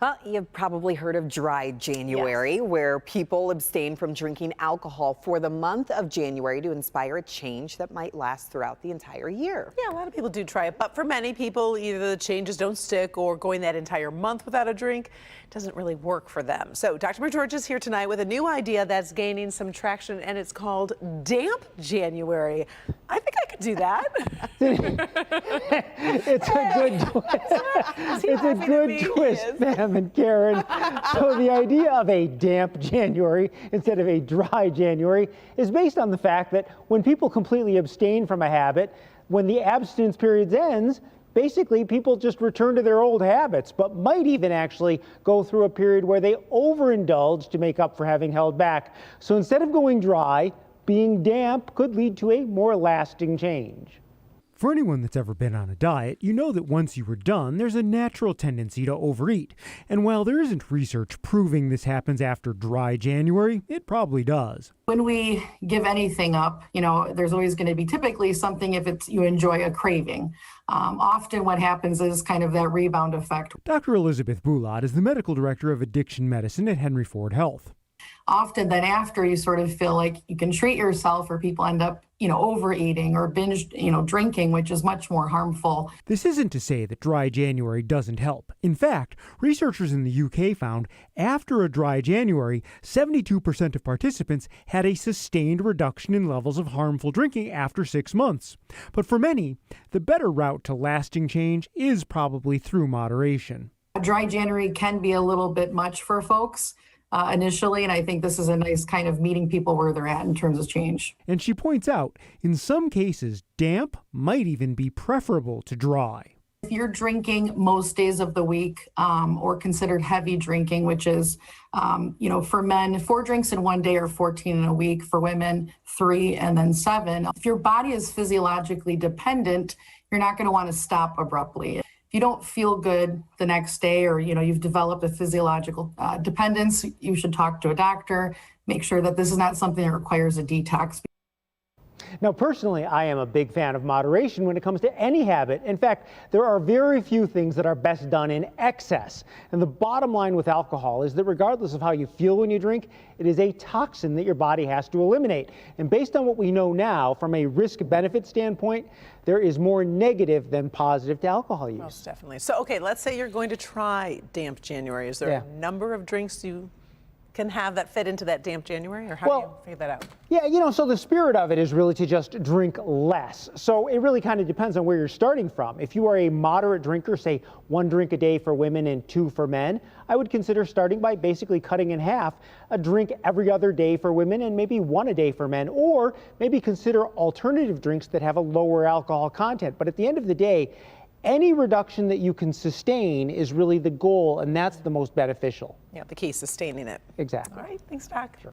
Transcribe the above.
Well, you've probably heard of dry January, Yes. where people abstain from drinking alcohol for the month of January to inspire a change that might last throughout the entire year. Yeah, a lot of people do try it, but for many people, either the changes don't stick or going that entire month without a drink doesn't really work for them. So Dr. McGeorge is here tonight with a new idea that's gaining some traction, and it's called damp January. I think I could do that. It's a good twist. It's a good twist, Pam and Karen. So the idea of a damp January instead of a dry January is based on the fact that when people completely abstain from a habit, when the abstinence period ends, basically people just return to their old habits, but might even actually go through a period where they overindulge to make up for having held back. So instead of going dry, being damp could lead to a more lasting change. For anyone that's ever been on a diet, you know that once you are done, there's a natural tendency to overeat. And while there isn't research proving this happens after dry January, it probably does. When we give anything up, there's always going to be typically something if it's you enjoy a craving. Often what happens is kind of that rebound effect. Dr. Elizabeth Boulot is the medical director of addiction medicine at Henry Ford Health. Often then after you sort of feel like you can treat yourself, or people end up, overeating or binge, drinking, which is much more harmful. This isn't to say that dry January doesn't help. In fact, researchers in the UK found after a dry January, 72% of participants had a sustained reduction in levels of harmful drinking after 6 months. But for many, the better route to lasting change is probably through moderation. A dry January can be a little bit much for folks initially, and I think this is a nice kind of meeting people where they're at in terms of change. And she points out, in some cases, damp might even be preferable to dry. If you're drinking most days of the week or considered heavy drinking, which is, for men, 4 drinks in one day or 14 in a week. For women, 3 and then 7. If your body is physiologically dependent, you're not going to want to stop abruptly. If you don't feel good the next day, or you've developed a physiological dependence, you should talk to a doctor. Make sure that this is not something that requires a detox. Now, personally, I am a big fan of moderation when it comes to any habit. In fact, there are very few things that are best done in excess. And the bottom line with alcohol is that regardless of how you feel when you drink, it is a toxin that your body has to eliminate. And based on what we know now, from a risk-benefit standpoint, there is more negative than positive to alcohol use. Most definitely. So, okay, let's say you're going to try damp January. Is there a number of drinks you can have that fit into that damp January, or how do you figure that out? Yeah, so the spirit of it is really to just drink less. So it really kind of depends on where you're starting from. If you are a moderate drinker, say 1 drink a day for women and 2 for men, I would consider starting by basically cutting in half a drink every other day for women and maybe 1 a day for men, or maybe consider alternative drinks that have a lower alcohol content. But at the end of the day, any reduction that you can sustain is really the goal, and that's the most beneficial. Yeah, the key is sustaining it. Exactly. All right, thanks, Doc. Sure.